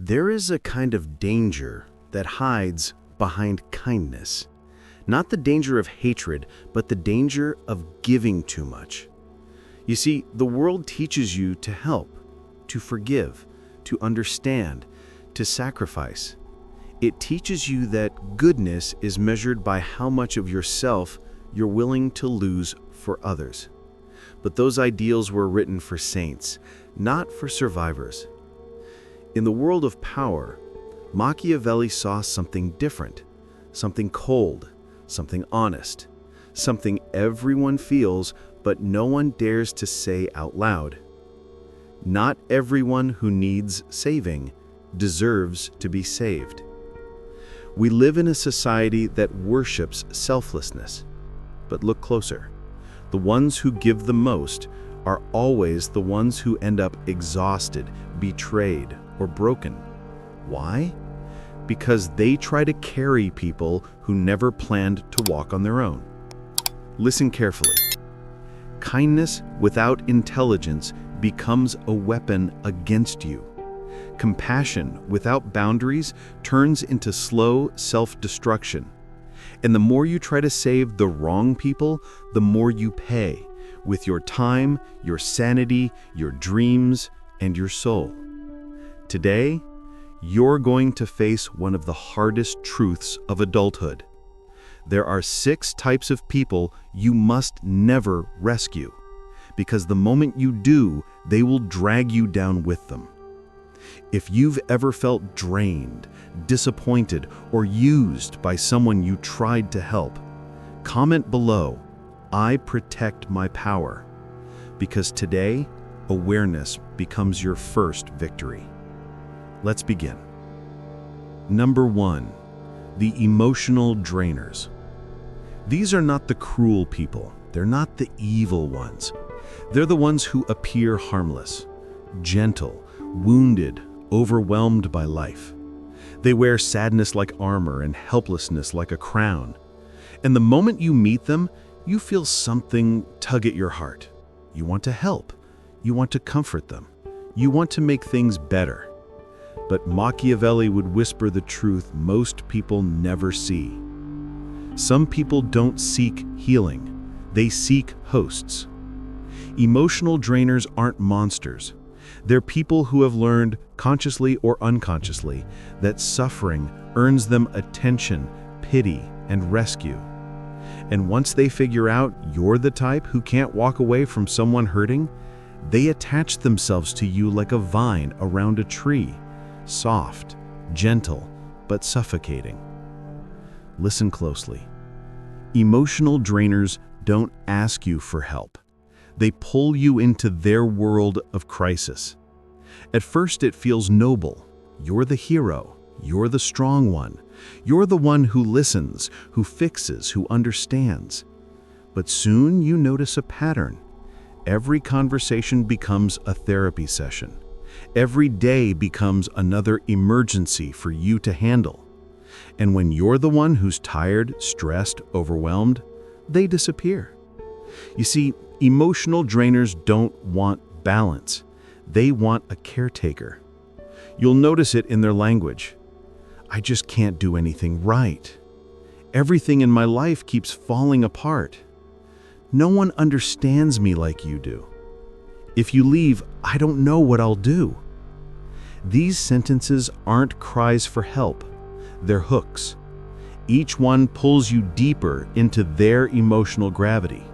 There is a kind of danger that hides behind kindness. Not the danger of hatred, but the danger of giving too much. You see, the world teaches you to help, to forgive, to understand, to sacrifice. It teaches you that goodness is measured by how much of yourself you're willing to lose for others. But those ideals were written for saints, not for survivors. In the world of power, Machiavelli saw something different, something cold, something honest, something everyone feels but no one dares to say out loud. Not everyone who needs saving deserves to be saved. We live in a society that worships selflessness. But look closer. The ones who give the most are always the ones who end up exhausted, betrayed, or broken. Why? Because they try to carry people who never planned to walk on their own. Listen carefully. Kindness without intelligence becomes a weapon against you. Compassion without boundaries turns into slow self-destruction. And the more you try to save the wrong people, the more you pay with your time, your sanity, your dreams, and your soul. Today, you're going to face one of the hardest truths of adulthood. There are 6 types of people you must never rescue, because the moment you do, they will drag you down with them. If you've ever felt drained, disappointed, or used by someone you tried to help, comment below, "I protect my power," because today, awareness becomes your first victory. Let's begin. Number 1, the emotional drainers. These are not the cruel people. They're not the evil ones. They're the ones who appear harmless, gentle, wounded, overwhelmed by life. They wear sadness like armor and helplessness like a crown. And the moment you meet them, you feel something tug at your heart. You want to help. You want to comfort them. You want to make things better. But Machiavelli would whisper the truth most people never see. Some people don't seek healing. They seek hosts. Emotional drainers aren't monsters. They're people who have learned, consciously or unconsciously, that suffering earns them attention, pity, and rescue. And once they figure out you're the type who can't walk away from someone hurting, they attach themselves to you like a vine around a tree, soft, gentle, but suffocating. Listen closely. Emotional drainers don't ask you for help. They pull you into their world of crisis. At first it feels noble. You're the hero. You're the strong one. You're the one who listens, who fixes, who understands. But soon you notice a pattern. Every conversation becomes a therapy session. Every day becomes another emergency for you to handle. And when you're the one who's tired, stressed, overwhelmed, they disappear. You see, emotional drainers don't want balance. They want a caretaker. You'll notice it in their language. "I just can't do anything right. Everything in my life keeps falling apart. No one understands me like you do. If you leave, I don't know what I'll do." These sentences aren't cries for help. They're hooks. Each one pulls you deeper into their emotional gravity.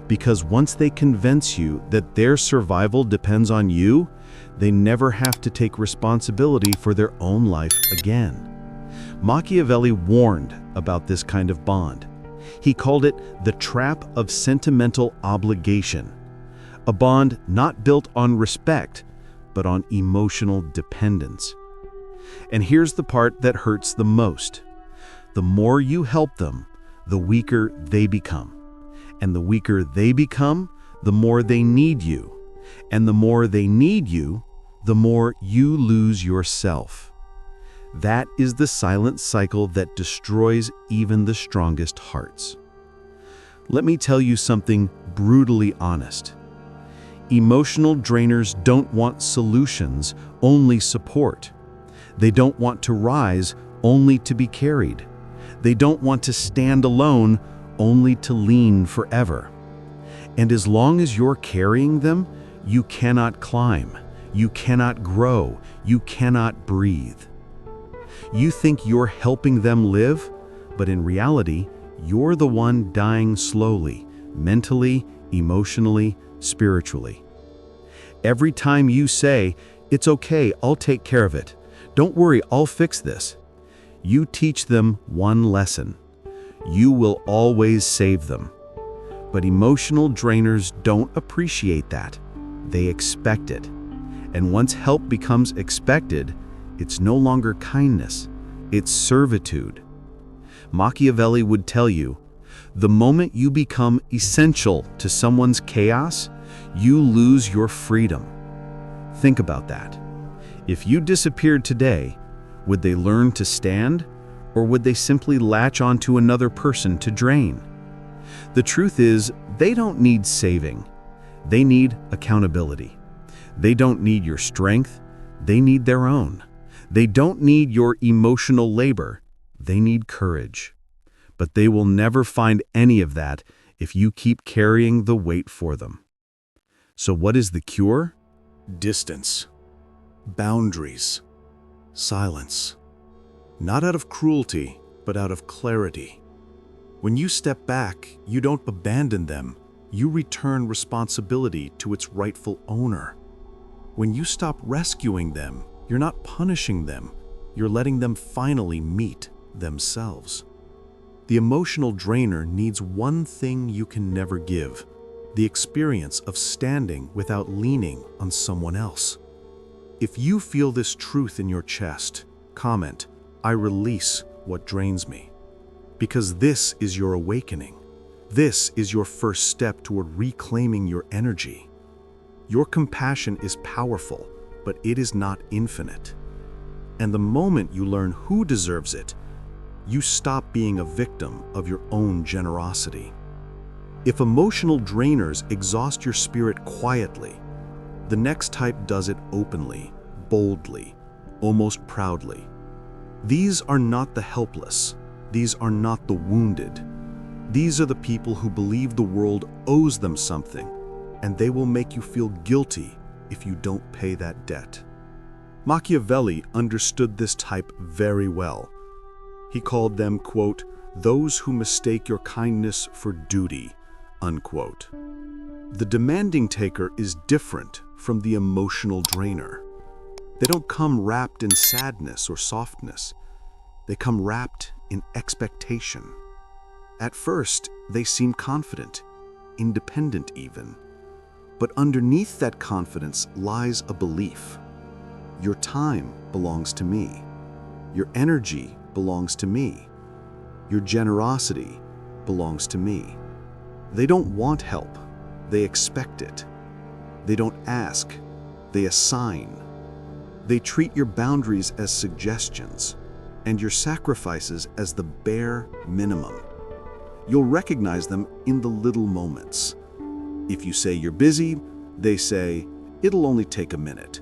Because once they convince you that their survival depends on you, they never have to take responsibility for their own life again. Machiavelli warned about this kind of bond. He called it the trap of sentimental obligation, a bond not built on respect, but on emotional dependence. And here's the part that hurts the most. The more you help them, the weaker they become. And the weaker they become, the more they need you. And the more they need you, the more you lose yourself. That is the silent cycle that destroys even the strongest hearts. Let me tell you something brutally honest. Emotional drainers don't want solutions, only support. They don't want to rise only to be carried. They don't want to stand alone only to lean forever. And as long as you're carrying them, you cannot climb, you cannot grow, you cannot breathe. You think you're helping them live, but in reality, you're the one dying slowly, mentally, emotionally, spiritually. Every time you say, "It's okay, I'll take care of it. Don't worry, I'll fix this," you teach them one lesson. You will always save them. But emotional drainers don't appreciate that. They expect it. And once help becomes expected, it's no longer kindness, it's servitude. Machiavelli would tell you, the moment you become essential to someone's chaos, you lose your freedom. Think about that. If you disappeared today, would they learn to stand, or would they simply latch onto another person to drain? The truth is, they don't need saving. They need accountability. They don't need your strength. They need their own. They don't need your emotional labor. They need courage. But they will never find any of that if you keep carrying the weight for them. So what is the cure? Distance, boundaries, silence. Not out of cruelty, but out of clarity. When you step back, you don't abandon them. You return responsibility to its rightful owner. When you stop rescuing them, you're not punishing them. You're letting them finally meet themselves. The emotional drainer needs one thing you can never give: the experience of standing without leaning on someone else. If you feel this truth in your chest, comment, "I release what drains me." Because this is your awakening. This is your first step toward reclaiming your energy. Your compassion is powerful, but it is not infinite. And the moment you learn who deserves it, you stop being a victim of your own generosity. If emotional drainers exhaust your spirit quietly, the next type does it openly, boldly, almost proudly. These are not the helpless. These are not the wounded. These are the people who believe the world owes them something, and they will make you feel guilty if you don't pay that debt. Machiavelli understood this type very well. He called them, quote, "those who mistake your kindness for duty," unquote. The demanding taker is different from the emotional drainer. They don't come wrapped in sadness or softness. They come wrapped in expectation. At first, they seem confident, independent even. But underneath that confidence lies a belief. Your time belongs to me. Your energy belongs to me. Your generosity belongs to me. They don't want help. They expect it. They don't ask. They assign. They treat your boundaries as suggestions and your sacrifices as the bare minimum. You'll recognize them in the little moments. If you say you're busy, they say, "It'll only take a minute."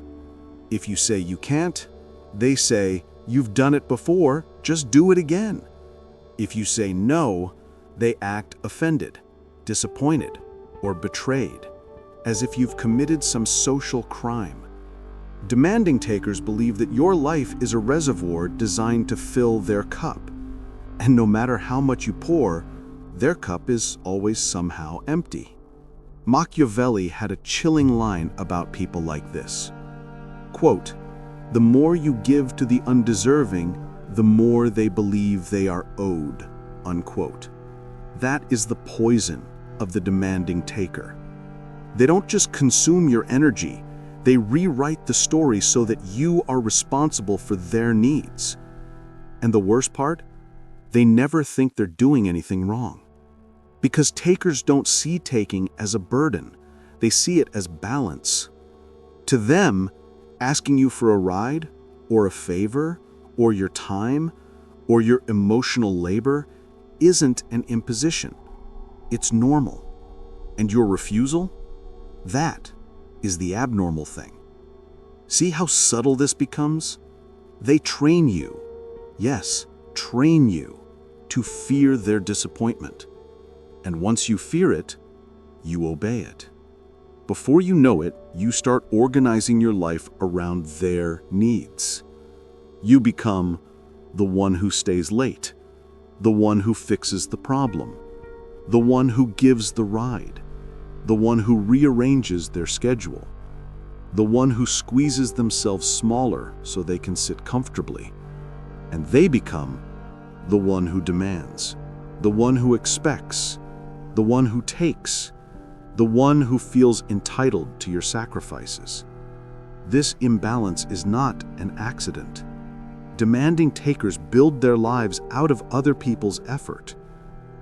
If you say you can't, they say, "You've done it before, just do it again." If you say no, they act offended, disappointed, or betrayed, as if you've committed some social crime. Demanding takers believe that your life is a reservoir designed to fill their cup, and no matter how much you pour, their cup is always somehow empty. Machiavelli had a chilling line about people like this. Quote, "The more you give to the undeserving, the more they believe they are owed," unquote. That is the poison of the demanding taker. They don't just consume your energy, they rewrite the story so that you are responsible for their needs. And the worst part? They never think they're doing anything wrong. Because takers don't see taking as a burden, they see it as balance. To them, asking you for a ride, or a favor, or your time, or your emotional labor isn't an imposition. It's normal. And your refusal? That is the abnormal thing. See how subtle this becomes? They train you, yes, train you, to fear their disappointment. And once you fear it, you obey it. Before you know it, you start organizing your life around their needs. You become the one who stays late, the one who fixes the problem, the one who gives the ride, the one who rearranges their schedule, the one who squeezes themselves smaller so they can sit comfortably. And they become the one who demands, the one who expects, the one who takes, the one who feels entitled to your sacrifices. This imbalance is not an accident. Demanding takers build their lives out of other people's effort.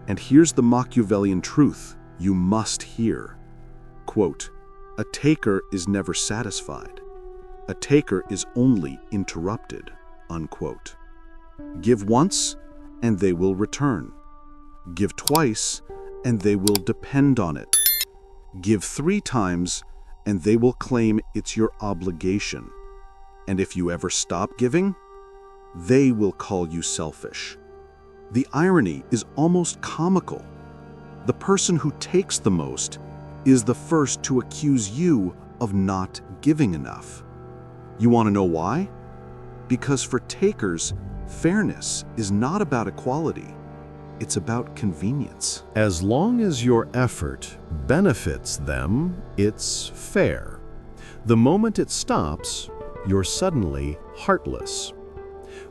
And here's the Machiavellian truth you must hear. Quote, "A taker is never satisfied. A taker is only interrupted." Unquote. Give once, and they will return. Give twice, and they will depend on it. Give 3 times, and they will claim it's your obligation. And if you ever stop giving, they will call you selfish. The irony is almost comical. The person who takes the most is the first to accuse you of not giving enough. You want to know why? Because for takers, fairness is not about equality. It's about convenience. As long as your effort benefits them, it's fair. The moment it stops, you're suddenly heartless.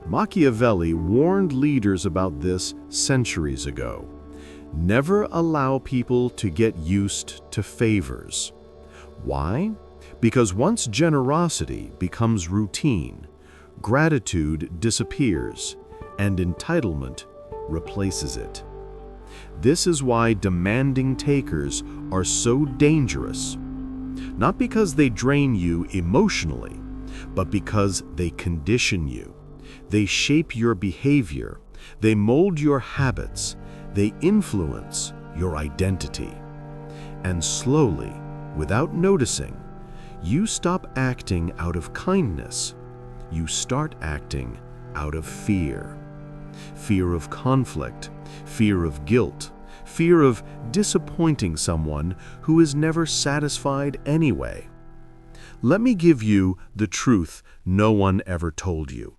Machiavelli warned leaders about this centuries ago. Never allow people to get used to favors. Why? Because once generosity becomes routine, gratitude disappears, and entitlement replaces it. This is why demanding takers are so dangerous. Not because they drain you emotionally, but because they condition you. They shape your behavior. They mold your habits. They influence your identity. And slowly, without noticing, you stop acting out of kindness. You start acting out of fear. Fear of conflict, fear of guilt, fear of disappointing someone who is never satisfied anyway. Let me give you the truth no one ever told you.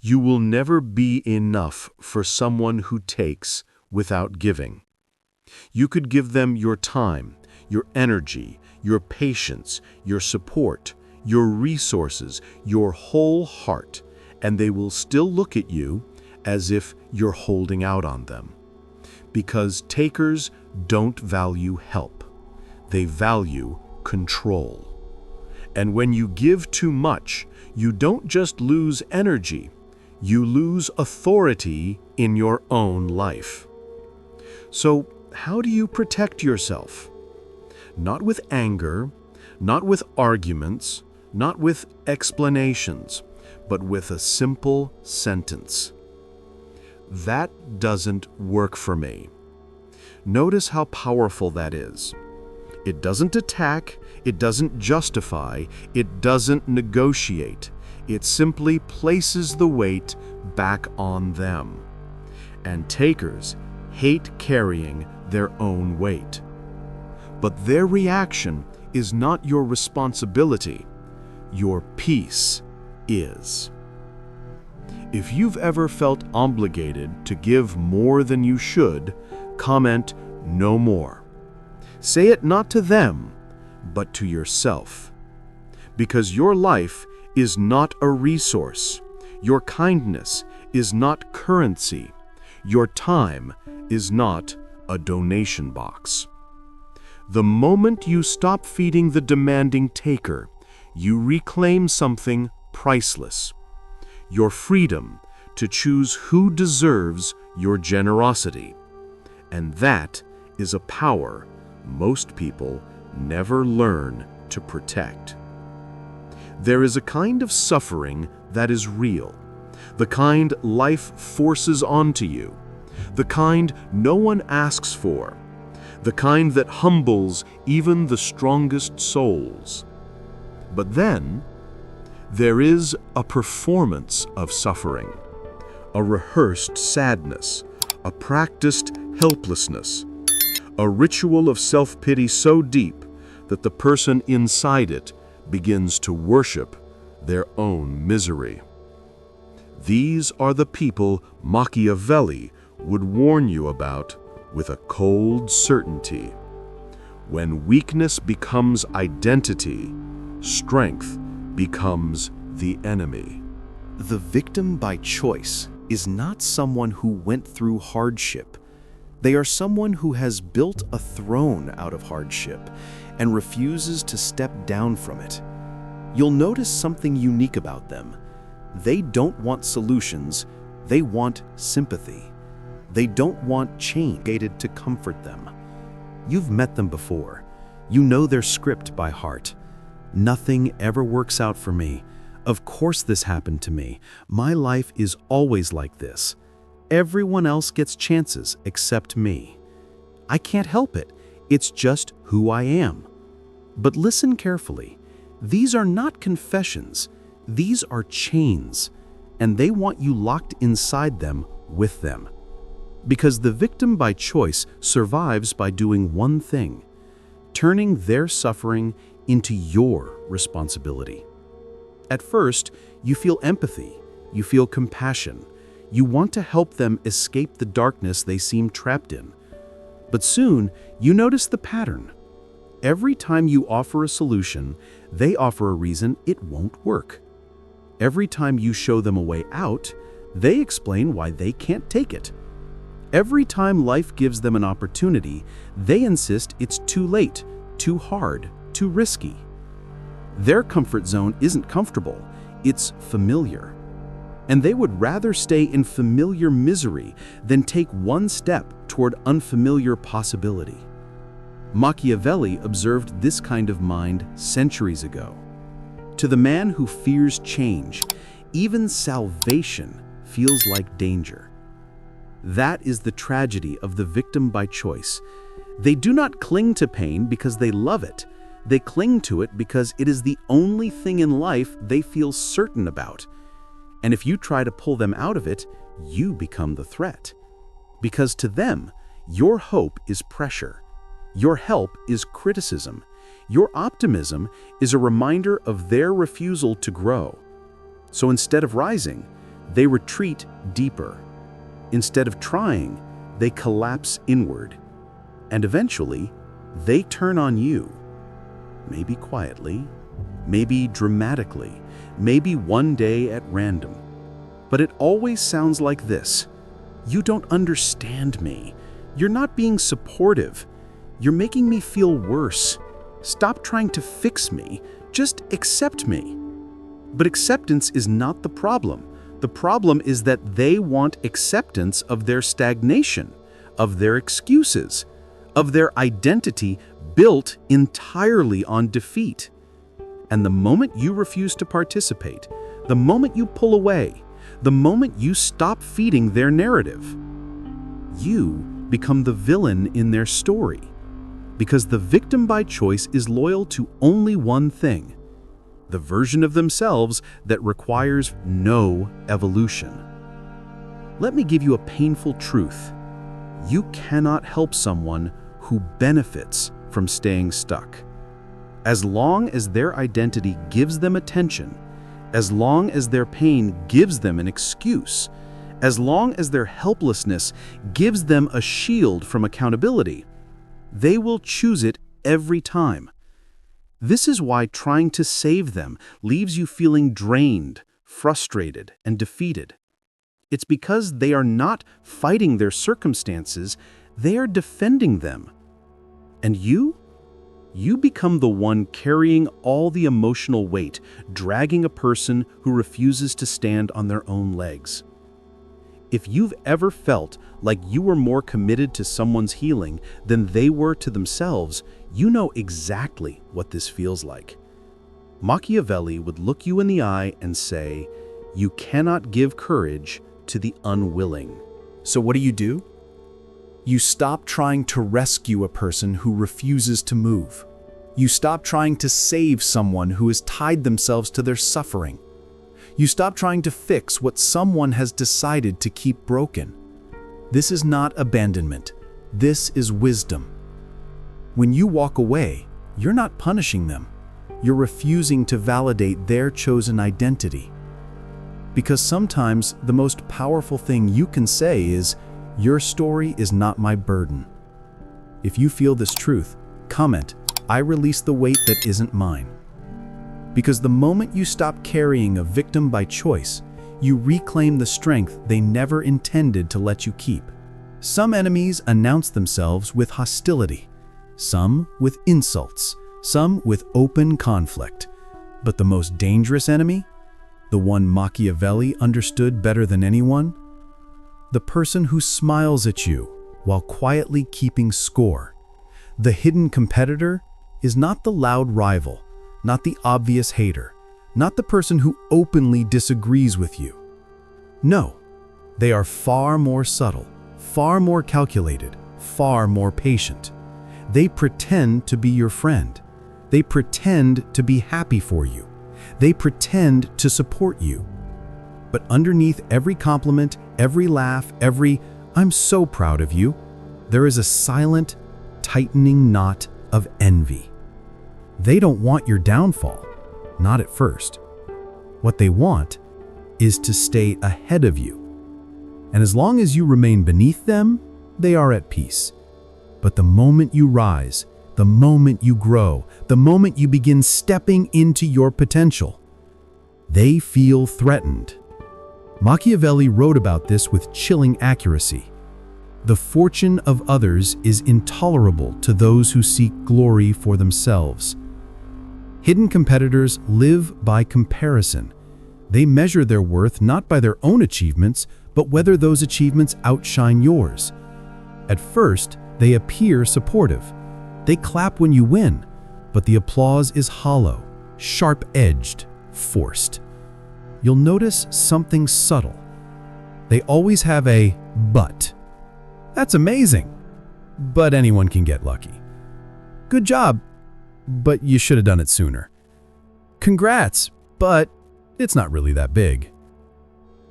You will never be enough for someone who takes without giving. You could give them your time, your energy, your patience, your support, your resources, your whole heart, and they will still look at you as if you're holding out on them. Because takers don't value help. They value control. And when you give too much, you don't just lose energy, you lose authority in your own life. So, how do you protect yourself? Not with anger, not with arguments, not with explanations, but with a simple sentence. That doesn't work for me. Notice how powerful that is. It doesn't attack, it doesn't justify, it doesn't negotiate. It simply places the weight back on them. And takers hate carrying their own weight. But their reaction is not your responsibility. Your peace is. If you've ever felt obligated to give more than you should, comment "no more." Say it not to them, but to yourself. Because your life is not a resource. Your kindness is not currency. Your time is not a donation box. The moment you stop feeding the demanding taker, you reclaim something priceless. Your freedom to choose who deserves your generosity. And that is a power most people never learn to protect. There is a kind of suffering that is real, the kind life forces onto you, the kind no one asks for, the kind that humbles even the strongest souls. But then, There is a performance of suffering, a rehearsed sadness, a practiced helplessness, a ritual of self-pity so deep that the person inside it begins to worship their own misery. These are the people Machiavelli would warn you about with a cold certainty. When weakness becomes identity, strength becomes the enemy. The victim by choice is not someone who went through hardship. They are someone who has built a throne out of hardship and refuses to step down from it. You'll notice something unique about them. They don't want solutions, they want sympathy. They don't want change to comfort them. You've met them before. You know their script by heart. Nothing ever works out for me. Of course this happened to me. My life is always like this. Everyone else gets chances except me. I can't help it. It's just who I am. But listen carefully. These are not confessions. These are chains, and they want you locked inside them with them. Because the victim by choice survives by doing one thing: turning their suffering into your responsibility. At first, you feel empathy, you feel compassion, you want to help them escape the darkness they seem trapped in. But soon, you notice the pattern. Every time you offer a solution, they offer a reason it won't work. Every time you show them a way out, they explain why they can't take it. Every time life gives them an opportunity, they insist it's too late, too hard, too risky. Their comfort zone isn't comfortable, it's familiar. And they would rather stay in familiar misery than take one step toward unfamiliar possibility. Machiavelli observed this kind of mind centuries ago. To the man who fears change, even salvation feels like danger. That is the tragedy of the victim by choice. They do not cling to pain because they love it. They cling to it because it is the only thing in life they feel certain about. And if you try to pull them out of it, you become the threat. Because to them, your hope is pressure. Your help is criticism. Your optimism is a reminder of their refusal to grow. So instead of rising, they retreat deeper. Instead of trying, they collapse inward. And eventually, they turn on you. Maybe quietly, maybe dramatically, maybe one day at random. But it always sounds like this: "You don't understand me. You're not being supportive. You're making me feel worse. Stop trying to fix me. Just accept me." But acceptance is not the problem. The problem is that they want acceptance of their stagnation, of their excuses, of their identity built entirely on defeat. And the moment you refuse to participate, the moment you pull away, the moment you stop feeding their narrative, you become the villain in their story. Because the victim by choice is loyal to only one thing: the version of themselves that requires no evolution. Let me give you a painful truth. You cannot help someone who benefits from staying stuck. As long as their identity gives them attention, as long as their pain gives them an excuse, as long as their helplessness gives them a shield from accountability, they will choose it every time. This is why trying to save them leaves you feeling drained, frustrated, and defeated. It's because they are not fighting their circumstances, they are defending them. And you become the one carrying all the emotional weight, dragging a person who refuses to stand on their own legs. If you've ever felt like you were more committed to someone's healing than they were to themselves, you know exactly what this feels like. Machiavelli would look you in the eye and say, "You cannot give courage to the unwilling." So what do? You stop trying to rescue a person who refuses to move. You stop trying to save someone who has tied themselves to their suffering. You stop trying to fix what someone has decided to keep broken. This is not abandonment. This is wisdom. When you walk away, you're not punishing them. You're refusing to validate their chosen identity. Because sometimes the most powerful thing you can say is, "Your story is not my burden." If you feel this truth, comment, "I release the weight that isn't mine." Because the moment you stop carrying a victim by choice, you reclaim the strength they never intended to let you keep. Some enemies announce themselves with hostility, some with insults, some with open conflict. But the most dangerous enemy, the one Machiavelli understood better than anyone, the person who smiles at you while quietly keeping score. The hidden competitor is not the loud rival, not the obvious hater, not the person who openly disagrees with you. No, they are far more subtle, far more calculated, far more patient. They pretend to be your friend. They pretend to be happy for you. They pretend to support you. But underneath every compliment, every laugh, every "I'm so proud of you," there is a silent, tightening knot of envy. They don't want your downfall, not at first. What they want is to stay ahead of you. And as long as you remain beneath them, they are at peace. But the moment you rise, the moment you grow, the moment you begin stepping into your potential, they feel threatened. Machiavelli wrote about this with chilling accuracy. The fortune of others is intolerable to those who seek glory for themselves. Hidden competitors live by comparison. They measure their worth not by their own achievements, but whether those achievements outshine yours. At first, they appear supportive. They clap when you win, but the applause is hollow, sharp-edged, forced. You'll notice something subtle. They always have a "but." That's amazing, but anyone can get lucky. Good job, but you should have done it sooner. Congrats, but it's not really that big.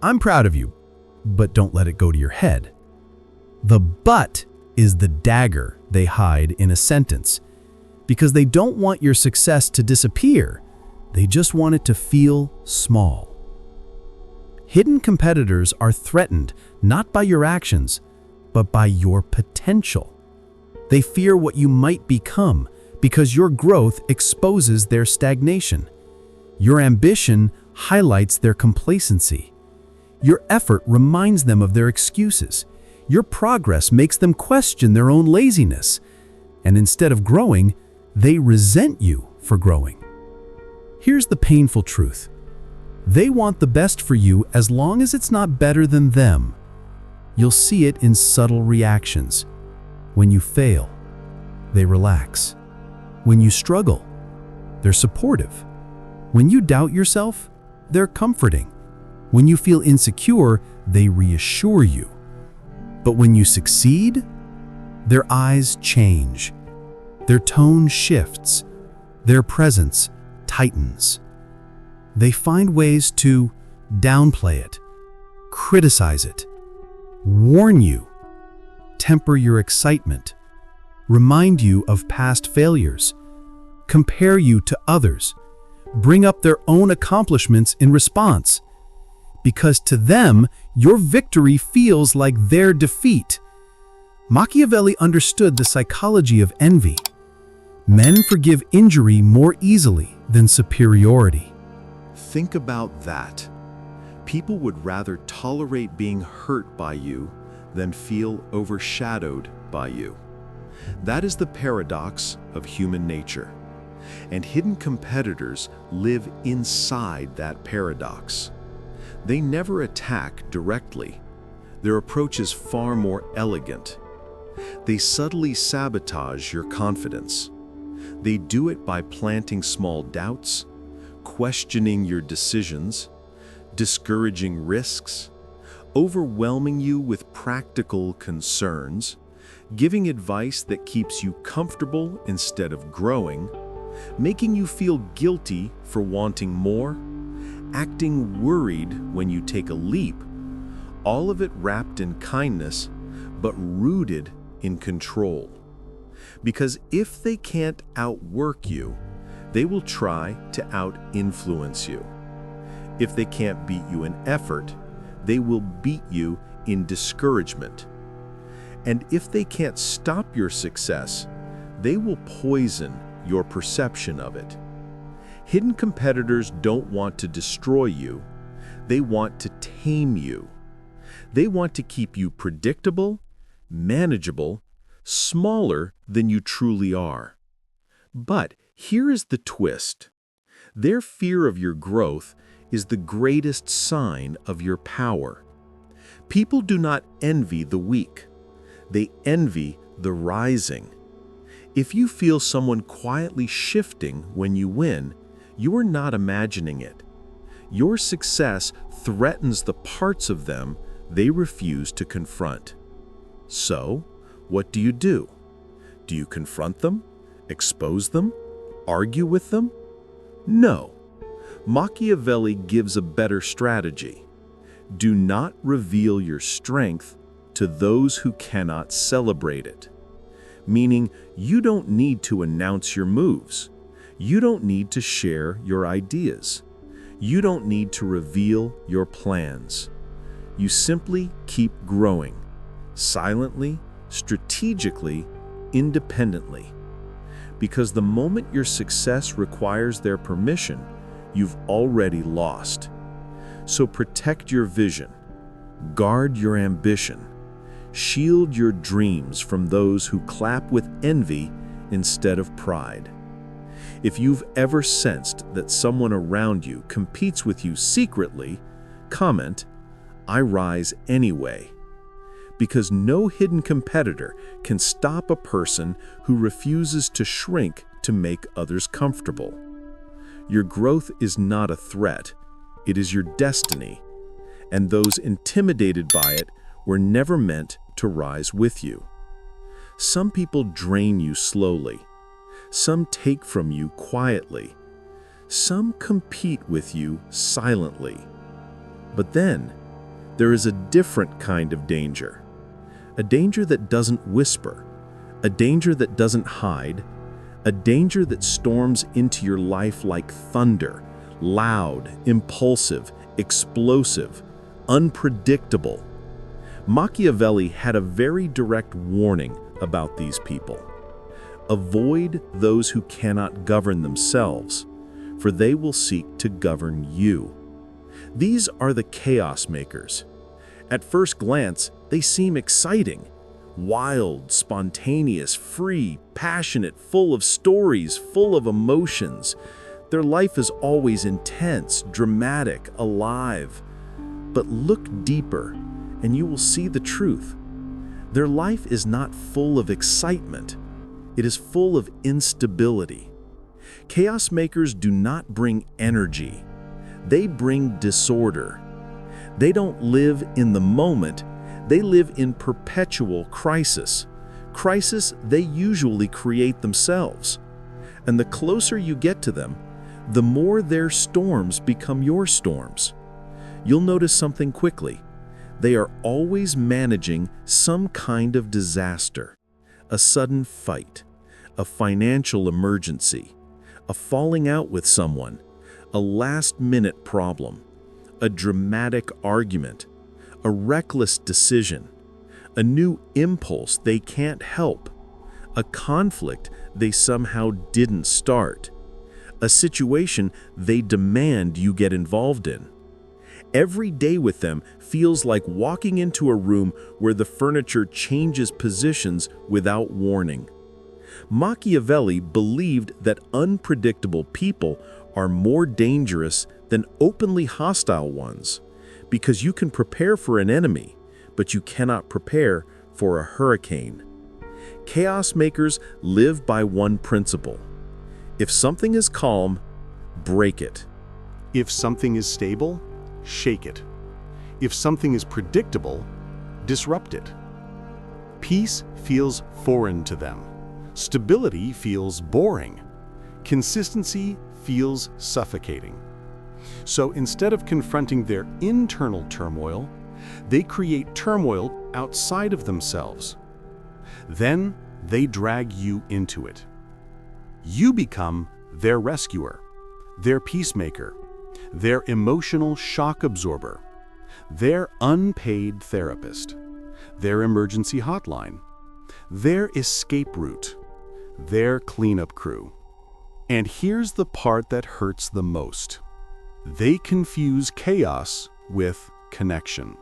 I'm proud of you, but don't let it go to your head. The "but" is the dagger they hide in a sentence, because they don't want your success to disappear. They just want it to feel small. Hidden competitors are threatened not by your actions, but by your potential. They fear what you might become because your growth exposes their stagnation. Your ambition highlights their complacency. Your effort reminds them of their excuses. Your progress makes them question their own laziness. And instead of growing, they resent you for growing. Here's the painful truth. They want the best for you as long as it's not better than them. You'll see it in subtle reactions. When you fail, they relax. When you struggle, they're supportive. When you doubt yourself, they're comforting. When you feel insecure, they reassure you. But when you succeed, their eyes change. Their tone shifts. Their presence tightens. They find ways to downplay it, criticize it, warn you, temper your excitement, remind you of past failures, compare you to others, bring up their own accomplishments in response. Because to them, your victory feels like their defeat. Machiavelli understood the psychology of envy. Men forgive injury more easily than superiority. Think about that. People would rather tolerate being hurt by you than feel overshadowed by you. That is the paradox of human nature. And hidden competitors live inside that paradox. They never attack directly. Their approach is far more elegant. They subtly sabotage your confidence. They do it by planting small doubts, questioning your decisions, discouraging risks, overwhelming you with practical concerns, giving advice that keeps you comfortable instead of growing, making you feel guilty for wanting more, acting worried when you take a leap, all of it wrapped in kindness, but rooted in control. Because if they can't outwork you, they will try to out-influence you. If they can't beat you in effort, they will beat you in discouragement. And if they can't stop your success, they will poison your perception of it. Hidden competitors don't want to destroy you, they want to tame you. They want to keep you predictable, manageable, smaller than you truly are. But here is the twist. Their fear of your growth is the greatest sign of your power. People do not envy the weak. They envy the rising. If you feel someone quietly shifting when you win, you are not imagining it. Your success threatens the parts of them they refuse to confront. So, what do? Do you confront them? Expose them? Argue with them? No. Machiavelli gives a better strategy. Do not reveal your strength to those who cannot celebrate it. Meaning, you don't need to announce your moves. You don't need to share your ideas. You don't need to reveal your plans. You simply keep growing, silently, strategically, independently. Because the moment your success requires their permission, you've already lost. So protect your vision, guard your ambition, shield your dreams from those who clap with envy instead of pride. If you've ever sensed that someone around you competes with you secretly, comment, "I rise anyway." Because no hidden competitor can stop a person who refuses to shrink to make others comfortable. Your growth is not a threat, it is your destiny, and those intimidated by it were never meant to rise with you. Some people drain you slowly, some take from you quietly, some compete with you silently. But then, there is a different kind of danger. A danger that doesn't whisper, a danger that doesn't hide, a danger that storms into your life like thunder, loud, impulsive, explosive, unpredictable. Machiavelli had a very direct warning about these people. Avoid those who cannot govern themselves, for they will seek to govern you. These are the chaos makers. At first glance, they seem exciting. Wild, spontaneous, free, passionate, full of stories, full of emotions. Their life is always intense, dramatic, alive. But look deeper, and you will see the truth. Their life is not full of excitement. It is full of instability. Chaos makers do not bring energy. They bring disorder. They don't live in the moment. They live in perpetual crisis. Crisis they usually create themselves. And the closer you get to them, the more their storms become your storms. You'll notice something quickly. They are always managing some kind of disaster. A sudden fight, a financial emergency, a falling out with someone, a last-minute problem, a dramatic argument, a reckless decision, a new impulse they can't help, a conflict they somehow didn't start, a situation they demand you get involved in. Every day with them feels like walking into a room where the furniture changes positions without warning. Machiavelli believed that unpredictable people are more dangerous than openly hostile ones, because you can prepare for an enemy, but you cannot prepare for a hurricane. Chaos makers live by one principle. If something is calm, break it. If something is stable, shake it. If something is predictable, disrupt it. Peace feels foreign to them. Stability feels boring. Consistency feels suffocating. So instead of confronting their internal turmoil, they create turmoil outside of themselves. Then they drag you into it. You become their rescuer, their peacemaker, their emotional shock absorber, their unpaid therapist, their emergency hotline, their escape route, their cleanup crew. And here's the part that hurts the most. They confuse chaos with connection.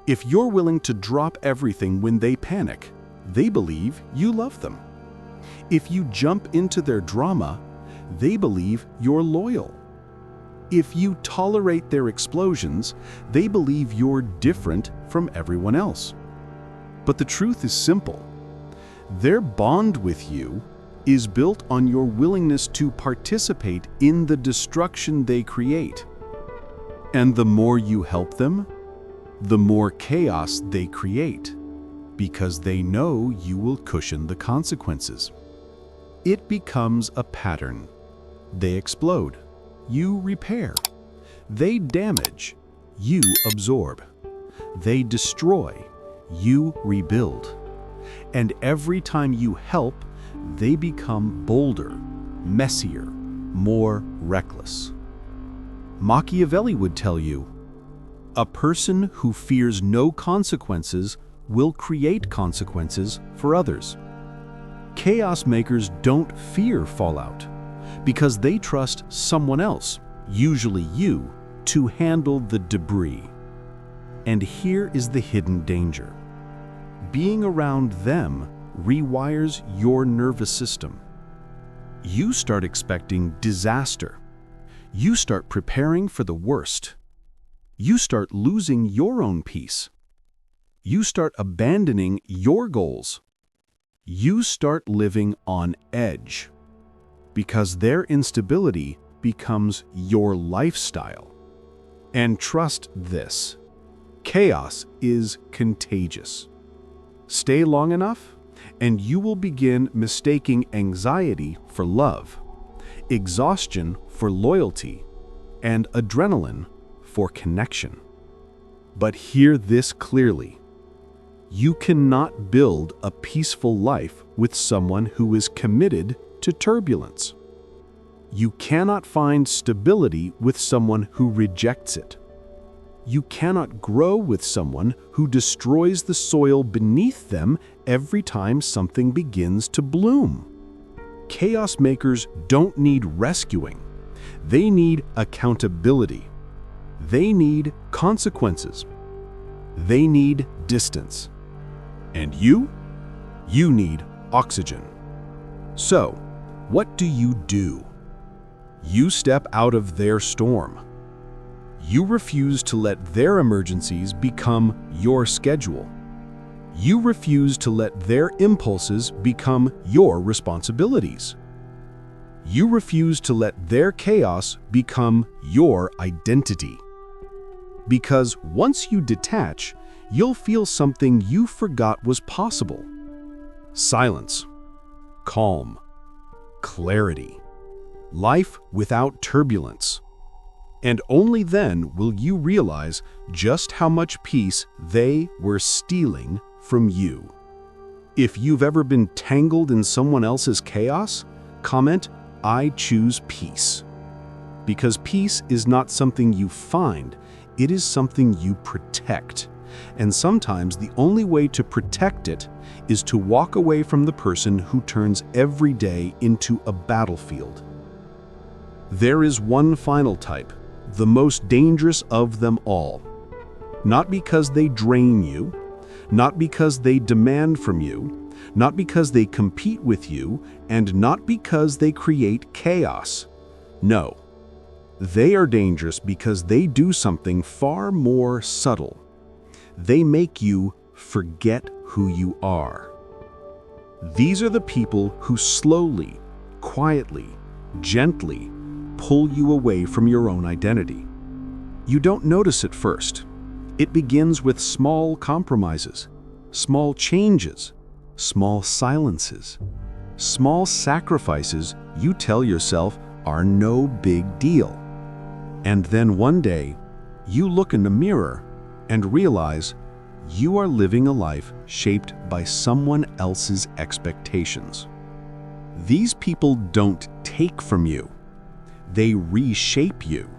If you're willing to drop everything when they panic, they believe you love them. If you jump into their drama, they believe you're loyal. If you tolerate their explosions, they believe you're different from everyone else. But the truth is simple. Their bond with you is built on your willingness to participate in the destruction they create. And the more you help them, the more chaos they create, because they know you will cushion the consequences. It becomes a pattern. They explode. You repair. They damage. You absorb. They destroy. You rebuild. And every time you help, they become bolder, messier, more reckless. Machiavelli would tell you, a person who fears no consequences will create consequences for others. Chaos makers don't fear fallout because they trust someone else, usually you, to handle the debris. And here is the hidden danger. Being around them rewires your nervous system. You start expecting disaster. You start preparing for the worst. You start losing your own peace. You start abandoning your goals. You start living on edge because their instability becomes your lifestyle. And trust this, chaos is contagious. Stay long enough, and you will begin mistaking anxiety for love, exhaustion for loyalty, and adrenaline for connection. But hear this clearly. You cannot build a peaceful life with someone who is committed to turbulence. You cannot find stability with someone who rejects it. You cannot grow with someone who destroys the soil beneath them every time something begins to bloom. Chaos makers don't need rescuing. They need accountability. They need consequences. They need distance. And you need oxygen. So, what do? You step out of their storm. You refuse to let their emergencies become your schedule. You refuse to let their impulses become your responsibilities. You refuse to let their chaos become your identity. Because once you detach, you'll feel something you forgot was possible. Silence, calm, clarity, life without turbulence. And only then will you realize just how much peace they were stealing from you. If you've ever been tangled in someone else's chaos, comment, "I choose peace." Because peace is not something you find, it is something you protect. And sometimes the only way to protect it is to walk away from the person who turns every day into a battlefield. There is one final type, the most dangerous of them all. Not because they drain you, not because they demand from you, not because they compete with you, and not because they create chaos. No, they are dangerous because they do something far more subtle. They make you forget who you are. These are the people who slowly, quietly, gently pull you away from your own identity. You don't notice it first. It begins with small compromises, small changes, small silences, small sacrifices you tell yourself are no big deal. And then one day, you look in the mirror and realize you are living a life shaped by someone else's expectations. These people don't take from you. They reshape you.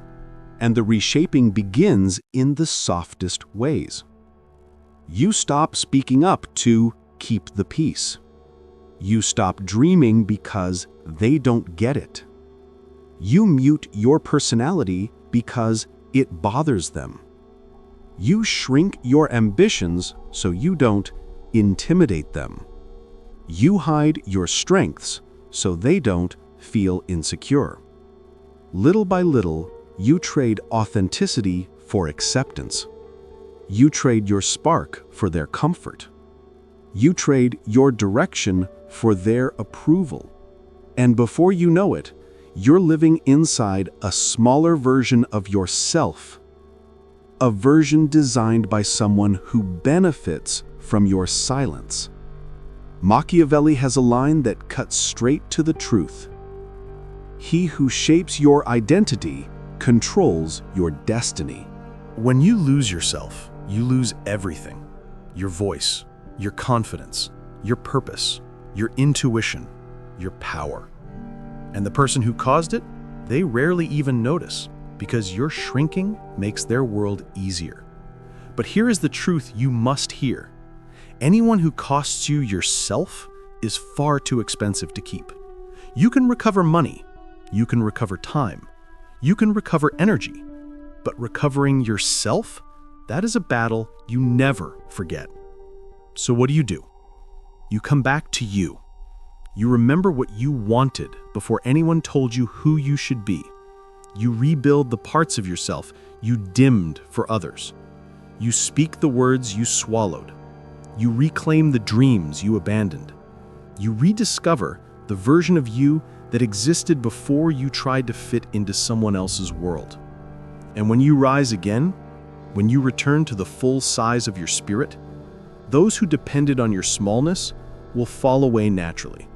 And the reshaping begins in the softest ways. You stop speaking up to keep the peace. You stop dreaming because they don't get it. You mute your personality because it bothers them. You shrink your ambitions so you don't intimidate them. You hide your strengths so they don't feel insecure. Little by little, you trade authenticity for acceptance. You trade your spark for their comfort. You trade your direction for their approval. And before you know it, you're living inside a smaller version of yourself, a version designed by someone who benefits from your silence. Machiavelli has a line that cuts straight to the truth. He who shapes your identity controls your destiny. When you lose yourself, you lose everything. Your voice, your confidence, your purpose, your intuition, your power. And the person who caused it, they rarely even notice, because your shrinking makes their world easier. But here is the truth you must hear. Anyone who costs you yourself is far too expensive to keep. You can recover money, you can recover time, you can recover energy, but recovering yourself, that is a battle you never forget. So what do? You come back to you. You remember what you wanted before anyone told you who you should be. You rebuild the parts of yourself you dimmed for others. You speak the words you swallowed. You reclaim the dreams you abandoned. You rediscover the version of you that existed before you tried to fit into someone else's world. And when you rise again, when you return to the full size of your spirit, those who depended on your smallness will fall away naturally.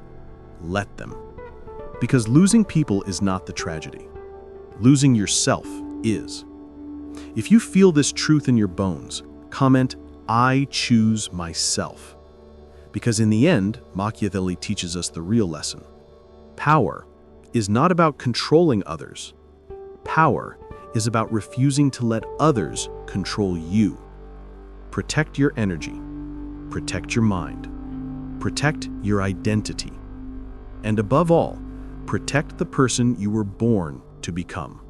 Let them. Because losing people is not the tragedy. Losing yourself is. If you feel this truth in your bones, comment, "I choose myself." Because in the end, Machiavelli teaches us the real lesson. Power is not about controlling others. Power is about refusing to let others control you. Protect your energy. Protect your mind. Protect your identity. And above all, protect the person you were born to become.